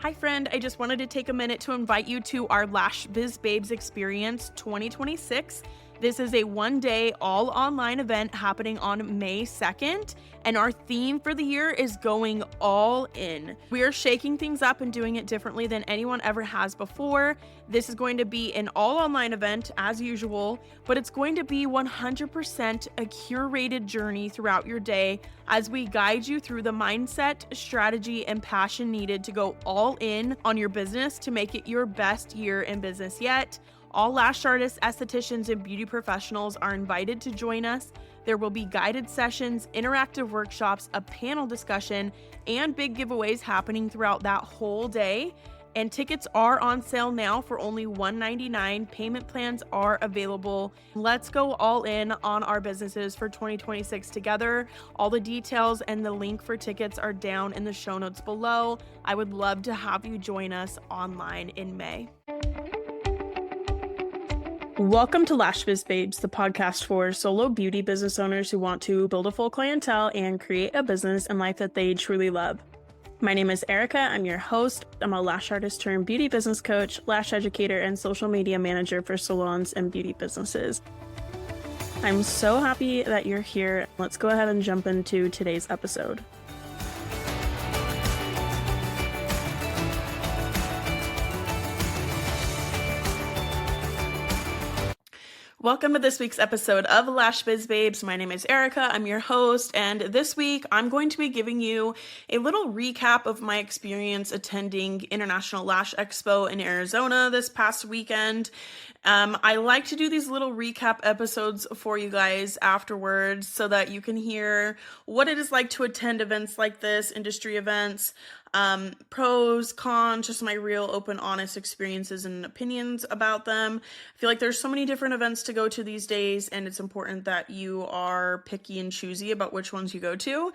Hi friend, I just wanted to take a minute to invite you to our Lash Biz Babes Experience 2026. This is a one-day all online event happening on May 2nd, and our theme for the year is going all in. We are shaking things up and doing it differently than anyone ever has before. This is going to be an all online event as usual, but it's going to be 100% a curated journey throughout your day as we guide you through the mindset, strategy, and passion needed to go all in on your business to make it your best year in business yet. All lash artists, estheticians, and beauty professionals are invited to join us. There will be guided sessions, interactive workshops, a panel discussion, and big giveaways happening throughout that whole day. And tickets are on sale now for only $199. Payment plans are available. Let's go all in on our businesses for 2026 together. All the details and the link for tickets are down in the show notes below. I would love to have you join us online in May. Welcome to Lash Biz Babes, the podcast for solo beauty business owners who want to build a full clientele and create a business and life that they truly love. My name is Erica. I'm your host. I'm a lash artist turned beauty business coach, lash educator, and social media manager for salons and beauty businesses. I'm so happy that you're here. Let's go ahead and jump into today's episode. Welcome to this week's episode of Lash Biz Babes. My name is Erica. I'm your host, and this week I'm going to be giving you a little recap of my experience attending International Lash Expo in Arizona this past weekend. I like to do these little recap episodes for you guys afterwards so that you can hear what it is like to attend events like this, industry events, pros, cons, just my real open, honest experiences and opinions about them. I feel like there's so many different events to go to these days, and it's important that you are picky and choosy about which ones you go to,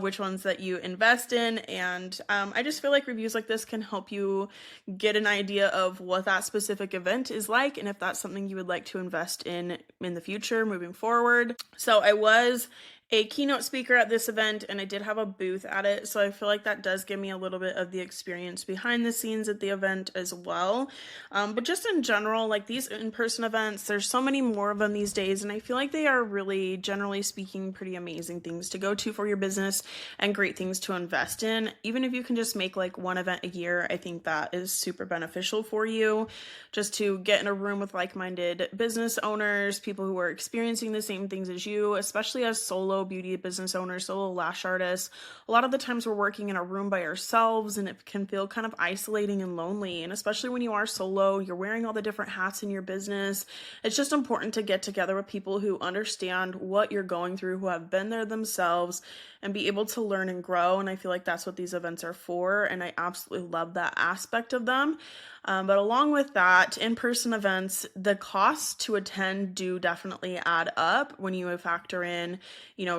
which ones that you invest in, and I just feel like reviews like this can help you get an idea of what that specific event is like, and if that's something you would like to invest in the future moving forward. So I was a keynote speaker at this event, and I did have a booth at it, so I feel like that does give me a little bit of the experience behind the scenes at the event as well. But just in general, like these in-person events, there's so many more of them these days, and I feel like they are really, generally speaking, pretty amazing things to go to for your business and great things to invest in. Even if you can just make like one event a year, I think that is super beneficial for you, just to get in a room with like-minded business owners, people who are experiencing the same things as you, especially as solo beauty business owners, solo lash artists. A lot of the times we're working in a room by ourselves, and it can feel kind of isolating and lonely. And especially when you are solo, you're wearing all the different hats in your business. It's just important to get together with people who understand what you're going through, who have been there themselves, and be able to learn and grow. And I feel like that's what these events are for, and I absolutely love that aspect of them. But along with that, in-person events, the costs to attend do definitely add up when you factor in,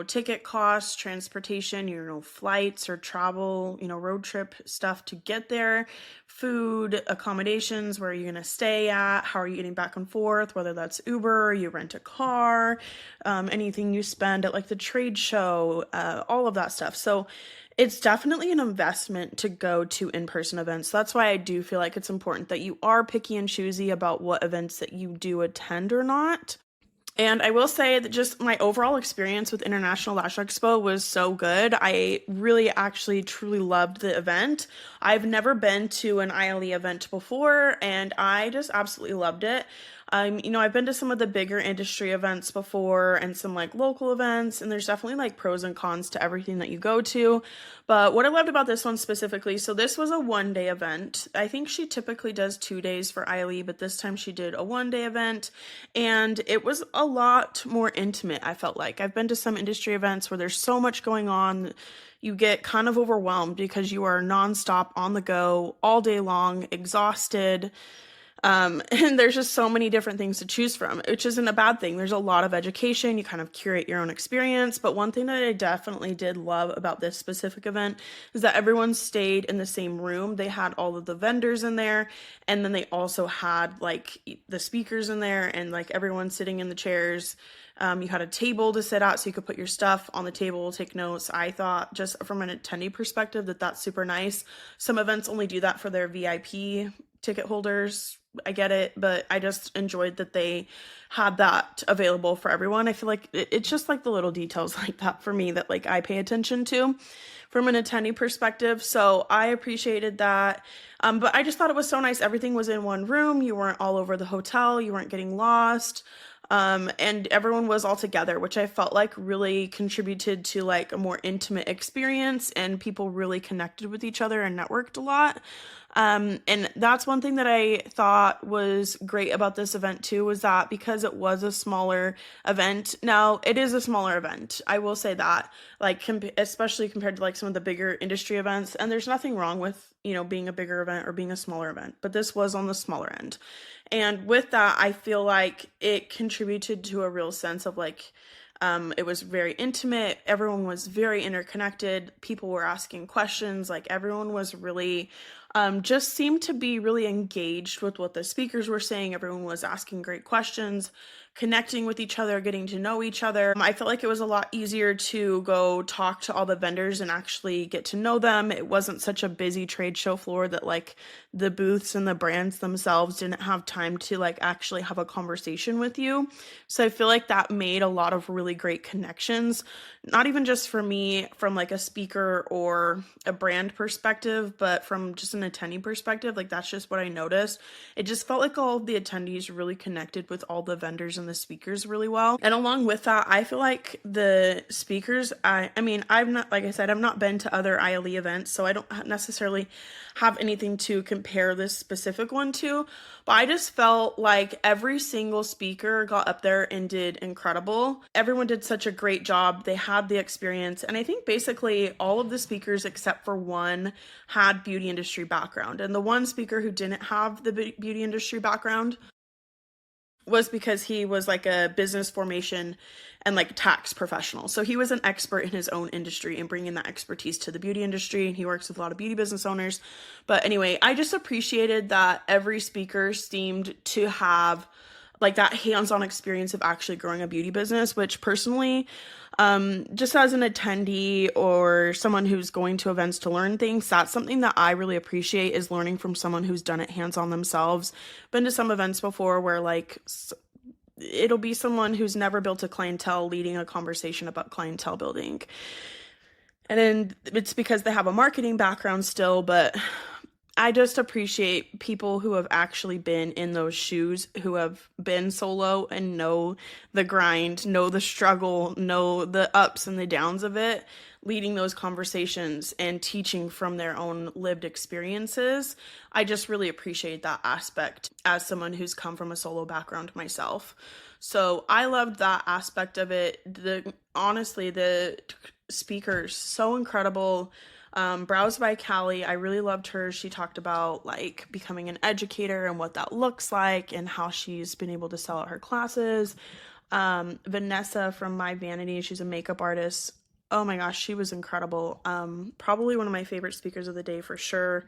ticket costs, transportation, flights or travel, road trip stuff to get there, food, accommodations, where are you going to stay at, how are you getting back and forth, whether that's Uber, you rent a car, anything you spend at like the trade show, all of that stuff. So it's definitely an investment to go to in-person events. That's why I do feel like it's important that you are picky and choosy about what events that you do attend or not. And I will say that just my overall experience with International Lash Expo was so good. I really actually truly loved the event. I've never been to an ILE event before, and I just absolutely loved it. I've been to some of the bigger industry events before and some like local events, and there's definitely like pros and cons to everything that you go to. But what I loved about this one specifically, so this was a one-day event. I think she typically does 2 days for ILE, but this time she did a one-day event, and it was a lot more intimate, I felt like. I've been to some industry events where there's so much going on. You get kind of overwhelmed because you are nonstop on the go all day long, exhausted. And there's just so many different things to choose from, which isn't a bad thing. There's a lot of education. You kind of curate your own experience. But one thing that I definitely did love about this specific event is that everyone stayed in the same room. They had all of the vendors in there, and then they also had like the speakers in there, and like everyone sitting in the chairs. You had a table to sit at so you could put your stuff on the table, take notes. I thought, just from an attendee perspective, that that's super nice. Some events only do that for their VIP ticket holders. I get it, but I just enjoyed that they had that available for everyone. I feel like it's just like the little details like that for me that like I pay attention to from an attendee perspective. So I appreciated that. But I just thought it was so nice. Everything was in one room. You weren't all over the hotel. You weren't getting lost. And everyone was all together, which I felt like really contributed to like a more intimate experience, and people really connected with each other and networked a lot. And that's one thing that I thought was great about this event too, was that because it was a smaller event. Now it is a smaller event. I will say that, like, especially compared to like some of the bigger industry events, and there's nothing wrong with, being a bigger event or being a smaller event, but this was on the smaller end. And with that, I feel like it contributed to a real sense of like, it was very intimate. Everyone was very interconnected. People were asking questions. Like everyone was really, just seemed to be really engaged with what the speakers were saying. Everyone was asking great questions, connecting with each other, getting to know each other. I felt like it was a lot easier to go talk to all the vendors and actually get to know them. It wasn't such a busy trade show floor that like the booths and the brands themselves didn't have time to like actually have a conversation with you. So I feel like that made a lot of really great connections, not even just for me from like a speaker or a brand perspective, but from just an attendee perspective. Like that's just what I noticed. It just felt like all of the attendees really connected with all the vendors and the speakers really well. And along with that, I feel like the speakers, I mean, I've not, like I said, I've not been to other ILE events, so I don't necessarily have anything to compare this specific one to, but I just felt like every single speaker got up there and did incredible. Everyone did such a great job. They had the experience, and I think basically all of the speakers except for one had beauty industry background, and the one speaker who didn't have the beauty industry background was because he was like a business formation and like tax professional. So he was an expert in his own industry and bringing that expertise to the beauty industry. And he works with a lot of beauty business owners. But anyway, I just appreciated that every speaker seemed to have like that hands-on experience of actually growing a beauty business, which personally, just as an attendee or someone who's going to events to learn things, that's something that I really appreciate, is learning from someone who's done it hands-on themselves. Been to some events before where like it'll be someone who's never built a clientele leading a conversation about clientele building. And then it's because they have a marketing background still, but I just appreciate people who have actually been in those shoes, who have been solo and know the grind, know the struggle, know the ups and the downs of it, leading those conversations and teaching from their own lived experiences. I just really appreciate that aspect as someone who's come from a solo background myself. So I loved that aspect of it. Honestly, the speakers, so incredible. Browse by Callie, I really loved her. She talked about like becoming an educator and what that looks like and how she's been able to sell out her classes. Vanessa from My Vanity, she's a makeup artist. Oh my gosh, she was incredible. Probably one of my favorite speakers of the day for sure.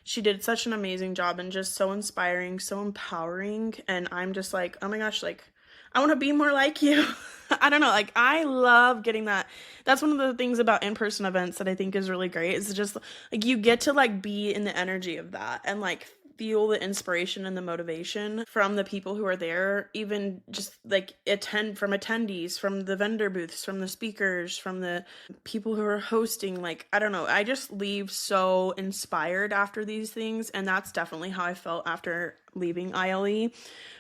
She did such an amazing job and just so inspiring, so empowering. And I'm just like, oh my gosh, like I want to be more like you. I don't know, like I love getting that. That's one of the things about in-person events that I think is really great. Is just like you get to like be in the energy of that and like feel the inspiration and the motivation from the people who are there, even just like attendees, from the vendor booths, from the speakers, from the people who are hosting. Like, I don't know, I just leave so inspired after these things. And that's definitely how I felt after leaving ILE,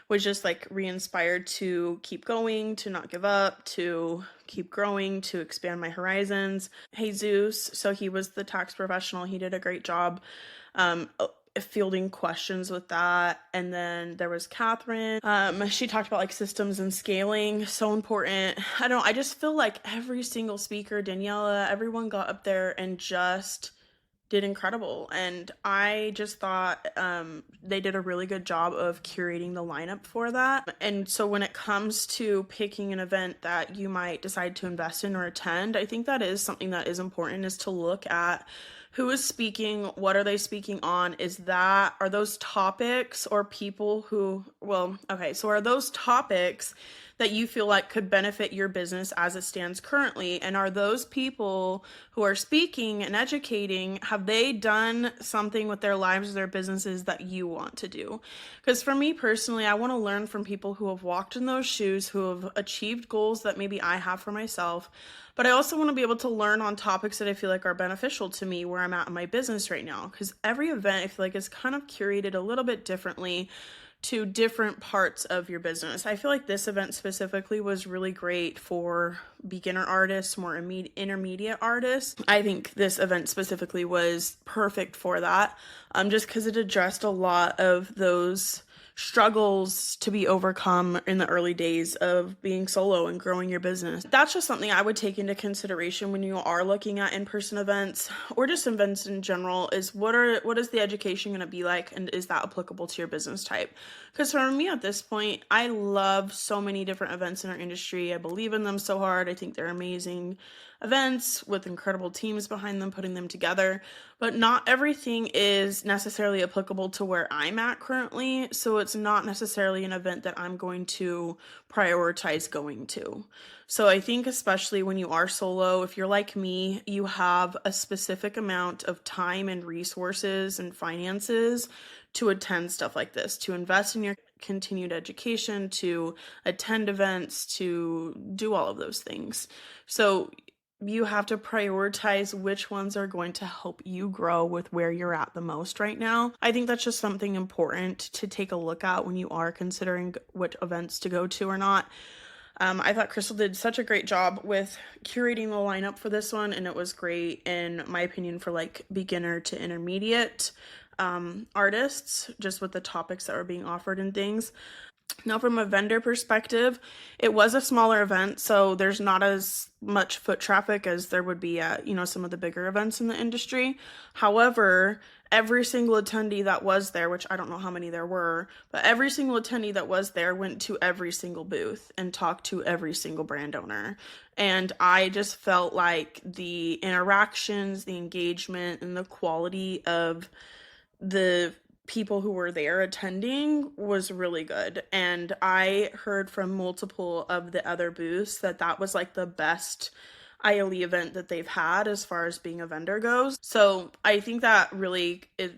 was just like re-inspired to keep going, to not give up, to keep growing, to expand my horizons. Jesus, so he was the tax professional. He did a great job fielding questions with that. And then there was Catherine. She talked about like systems and scaling, so important. I don't know, I just feel like every single speaker, Daniela, everyone got up there and just did incredible. And I just thought they did a really good job of curating the lineup for that. And so when it comes to picking an event that you might decide to invest in or attend, I think that is something that is important, is to look at who is speaking, what are they speaking on? Are those topics or people who, so are those topics that you feel like could benefit your business as it stands currently? And are those people who are speaking and educating, have they done something with their lives or their businesses that you want to do? Because for me personally, I want to learn from people who have walked in those shoes, who have achieved goals that maybe I have for myself. But I also want to be able to learn on topics that I feel like are beneficial to me where I'm at in my business right now. Because every event I feel like is kind of curated a little bit differently to different parts of your business. I feel like this event specifically was really great for beginner artists, more intermediate artists. I think this event specifically was perfect for that, just because it addressed a lot of those struggles to be overcome in the early days of being solo and growing your business. That's just something I would take into consideration when you are looking at in-person events or just events in general, is what is the education going to be like, and is that applicable to your business type? Because for me at this point, I love so many different events in our industry. I believe in them so hard. I think they're amazing events with incredible teams behind them, putting them together, but not everything is necessarily applicable to where I'm at currently. So it's not necessarily an event that I'm going to prioritize going to. So I think especially when you are solo, if you're like me, you have a specific amount of time and resources and finances to attend stuff like this, to invest in your continued education, to attend events, to do all of those things. So you have to prioritize which ones are going to help you grow with where you're at the most right now. I think that's just something important to take a look at when you are considering which events to go to or not. I thought Crystal did such a great job with curating the lineup for this one, and it was great, in my opinion, for like beginner to intermediate artists, just with the topics that were being offered and things. Now, from a vendor perspective, it was a smaller event, so there's not as much foot traffic as there would be at, some of the bigger events in the industry. However, every single attendee that was there, which I don't know how many there were, but every single attendee that was there went to every single booth and talked to every single brand owner. And I just felt like the interactions, the engagement, and the quality of the people who were there attending was really good. And I heard from multiple of the other booths that was like the best ILE event that they've had as far as being a vendor goes. So I think that really is,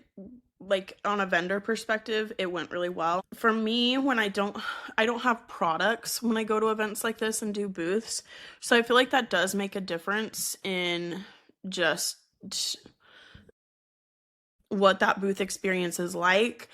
like, on a vendor perspective, it went really well. For me, when I don't have products when I go to events like this and do booths. So I feel like that does make a difference in just what that booth experience is like.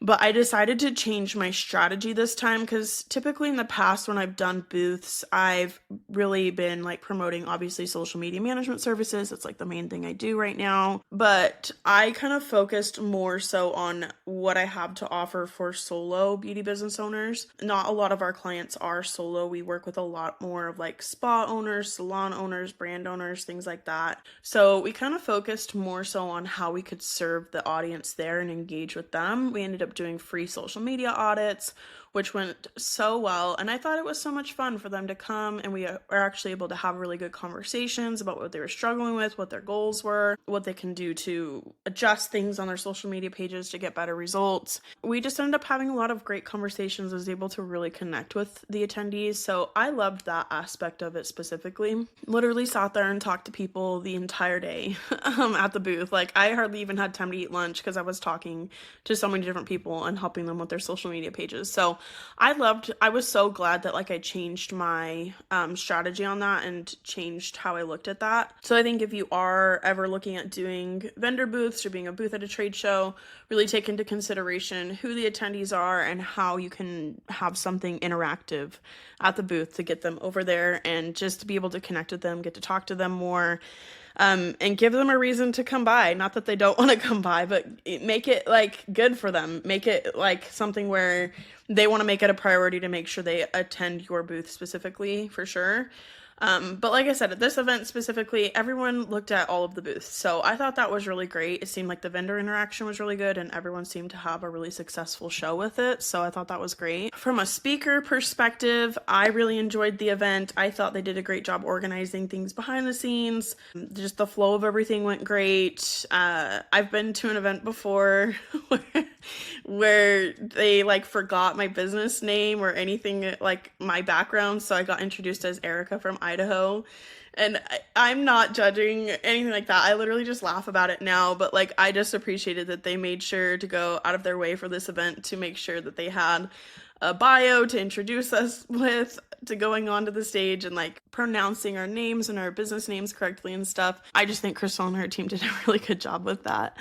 But I decided to change my strategy this time, because typically in the past when I've done booths, I've really been like promoting obviously social media management services. It's like the main thing I do right now. But I kind of focused more so on what I have to offer for solo beauty business owners. Not a lot of our clients are solo. We work with a lot more of like spa owners, salon owners, brand owners, things like that. So we kind of focused more so on how we could serve the audience there and engage with them. We ended up doing free social media audits, which went so well. And I thought it was so much fun for them to come, and we are actually able to have really good conversations about what they were struggling with, what their goals were, what they can do to adjust things on their social media pages to get better results. We just ended up having a lot of great conversations. I was able to really connect with the attendees. So I loved that aspect of it specifically. Literally sat there and talked to people the entire day at the booth. Like, I hardly even had time to eat lunch because I was talking to so many different people and helping them with their social media pages. So I was so glad that like I changed my strategy on that and changed how I looked at that. So I think if you are ever looking at doing vendor booths or being a booth at a trade show, really take into consideration who the attendees are and how you can have something interactive at the booth to get them over there and just to be able to connect with them, get to talk to them more. And give them a reason to come by. Not that they don't want to come by, but make it like good for them. Make it like something where they want to make it a priority to make sure they attend your booth specifically, for sure. But like I said, at this event specifically, everyone looked at all of the booths. So I thought that was really great. It seemed like the vendor interaction was really good and everyone seemed to have a really successful show with it. So I thought that was great. From a speaker perspective, I really enjoyed the event. I thought they did a great job organizing things behind the scenes. Just the flow of everything went great. I've been to an event before where they like forgot my business name or anything like my background. So I got introduced as Erica from Idaho. And I'm not judging anything like that. I literally just laugh about it now. But like, I just appreciated that they made sure to go out of their way for this event to make sure that they had a bio to introduce us with, to going onto the stage and like pronouncing our names and our business names correctly and stuff. I just think Crystal and her team did a really good job with that,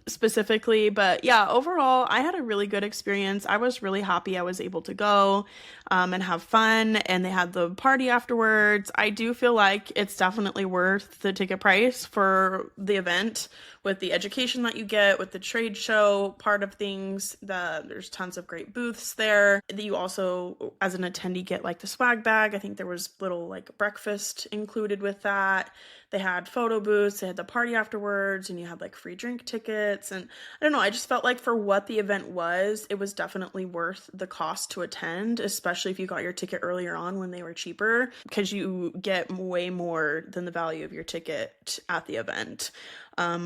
specifically. But yeah, overall, I had a really good experience. I was really happy I was able to go and have fun, and they had the party afterwards. I do feel like it's definitely worth the ticket price for the event, with the education that you get, with the trade show part of things. There's tons of great booths there. You also, as an attendee, get like the swag bag. I think there was little like breakfast included with that. They had photo booths, they had the party afterwards, and you had like free drink tickets. And I don't know, I just felt like for what the event was, it was definitely worth the cost to attend, especially if you got your ticket earlier on when they were cheaper, because you get way more than the value of your ticket at the event.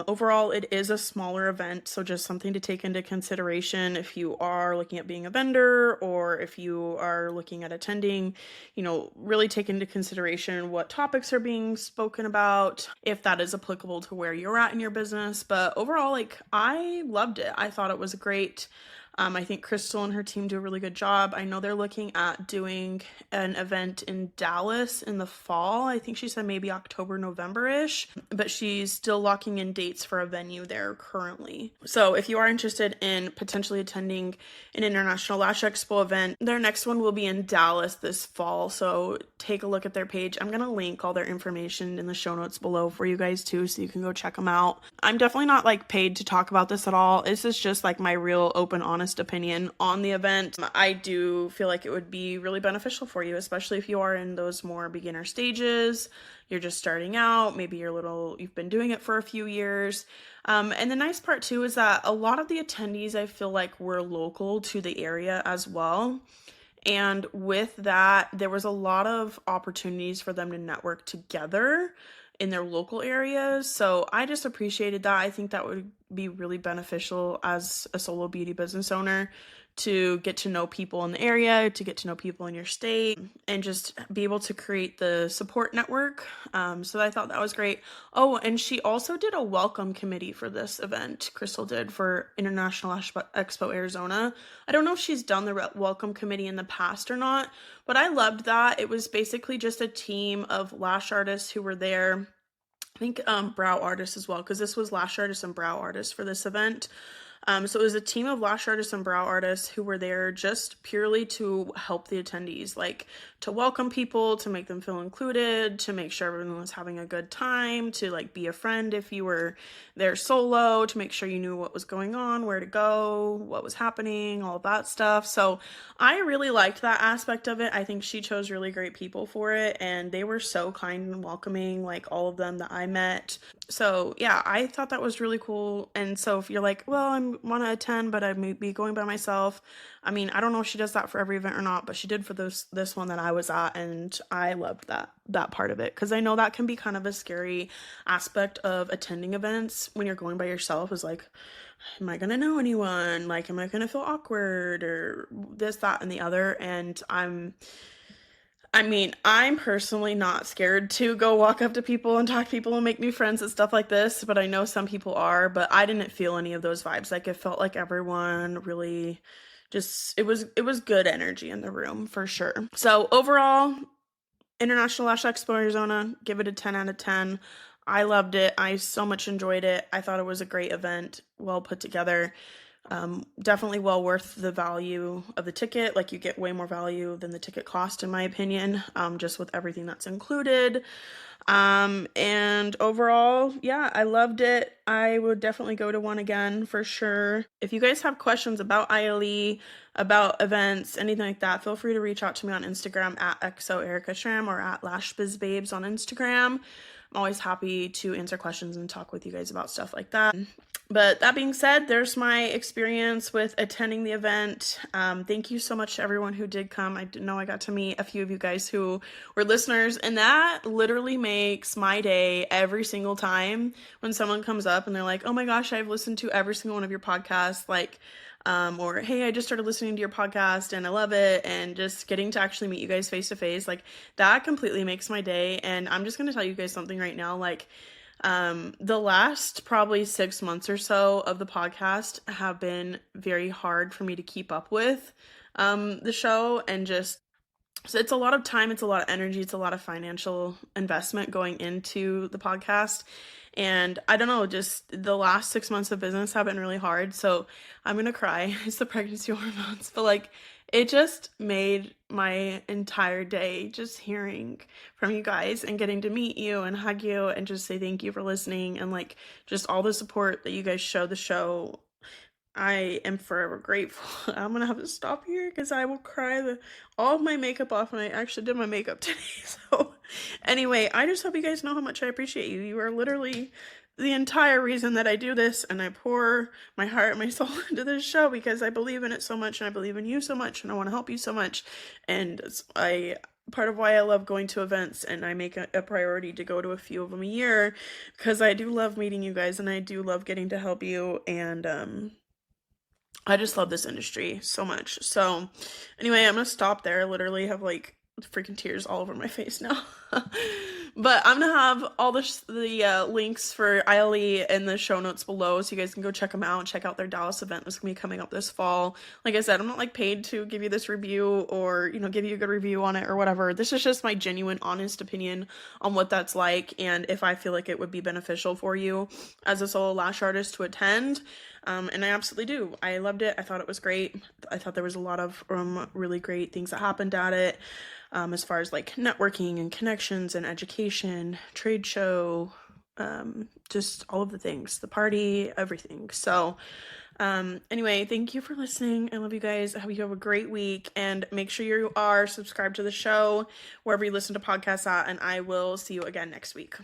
Overall, it is a smaller event, so just something to take into consideration if you are looking at being a vendor or if you are looking at attending. Really take into consideration what topics are being spoken about, if that is applicable to where you're at in your business. But overall, like, I loved it. I thought it was great. I think Crystal and her team do a really good job. I know they're looking at doing an event in Dallas in the fall. I think she said maybe October, November-ish, but she's still locking in dates for a venue there currently. So if you are interested in potentially attending an International Lash Expo event, their next one will be in Dallas this fall. So take a look at their page. I'm going to link all their information in the show notes below for you guys too, so you can go check them out. I'm definitely not like paid to talk about this at all. This is just like my real open, honest opinion on the event. I do feel like it would be really beneficial for you, especially if you are in those more beginner stages. You're just starting out, maybe you've been doing it for a few years. And the nice part too is that a lot of the attendees, I feel like, were local to the area as well. And with that, there was a lot of opportunities for them to network together in their local areas. So I just appreciated that. I think that would be really beneficial as a solo beauty business owner, to get to know people in the area, to get to know people in your state, and just be able to create the support network. So I thought that was great. Oh, and she also did a welcome committee for this event. Crystal did, for International Lash Expo Arizona. I don't know if she's done the welcome committee in the past or not, but I loved that. It was basically just a team of lash artists who were there. I think brow artists as well, because this was lash artists and brow artists for this event. So it was a team of lash artists and brow artists who were there just purely to help the attendees, like to welcome people, to make them feel included, to make sure everyone was having a good time, to like be a friend if you were there solo, to make sure you knew what was going on, where to go, what was happening, all of that stuff. So I really liked that aspect of it. I think she chose really great people for it, and they were so kind and welcoming, like all of them that I met. So yeah, I thought that was really cool. And so if you're like, well, I want to attend, but I may be going by myself. I mean, I don't know if she does that for every event or not, but she did for this one that I was at, and I loved that part of it, because I know that can be kind of a scary aspect of attending events when you're going by yourself, is like, am I gonna know anyone? Like, am I gonna feel awkward or this, that, and the other? And I'm personally not scared to go walk up to people and talk to people and make new friends and stuff like this, but I know some people are, but I didn't feel any of those vibes. Like, it felt like everyone really just, it was good energy in the room for sure. So overall, International Lash Expo Arizona, give it a 10 out of 10. I loved it. I so much enjoyed it. I thought it was a great event, well put together. Definitely well worth the value of the ticket. Like, you get way more value than the ticket cost, in my opinion, just with everything that's included. And overall, yeah, I loved it. I would definitely go to one again for sure. If you guys have questions about ILE, about events, anything like that, feel free to reach out to me on Instagram at exo or at lashbizbabes on Instagram. I'm always happy to answer questions and talk with you guys about stuff like that. But that being said, there's my experience with attending the event. Thank you so much to everyone who did come. I know I got to meet a few of you guys who were listeners, and that literally makes my day every single time when someone comes up and they're like, oh my gosh, I've listened to every single one of your podcasts, like, or hey, I just started listening to your podcast and I love it, and just getting to actually meet you guys face to face, like, that completely makes my day. And I'm just going to tell you guys something right now, like, the last probably 6 months or so of the podcast have been very hard for me to keep up with, the show, and just, so it's a lot of time, it's a lot of energy, it's a lot of financial investment going into the podcast. And I don't know, just the last 6 months of business have been really hard. So I'm gonna cry. It's the pregnancy hormones, but like, it just made my entire day just hearing from you guys and getting to meet you and hug you and just say thank you for listening, and like, just all the support that you guys show the show. I am forever grateful. I'm gonna have to stop here because I will cry all of my makeup off, and I actually did my makeup today. So anyway, I just hope you guys know how much I appreciate you. You are literally the entire reason that I do this, and I pour my heart and my soul into this show because I believe in it so much, and I believe in you so much, and I want to help you so much. And part of why I love going to events, and I make a priority to go to a few of them a year, because I do love meeting you guys, and I do love getting to help you, and I just love this industry so much. So anyway, I'm gonna stop there. I literally have like freaking tears all over my face now. But I'm gonna have all the links for ILE in the show notes below, so you guys can go check them out. Check out their Dallas event that's gonna be coming up this fall. Like I said, I'm not like paid to give you this review or, you know, give you a good review on it or whatever. This is just my genuine, honest opinion on what that's like, and if I feel like it would be beneficial for you as a solo lash artist to attend. And I absolutely do. I loved it. I thought it was great. I thought there was a lot of really great things that happened at it, as far as like networking and connections and education, trade show, just all of the things, the party, everything. So anyway, thank you for listening. I love you guys. I hope you have a great week, and make sure you are subscribed to the show wherever you listen to podcasts at, and I will see you again next week.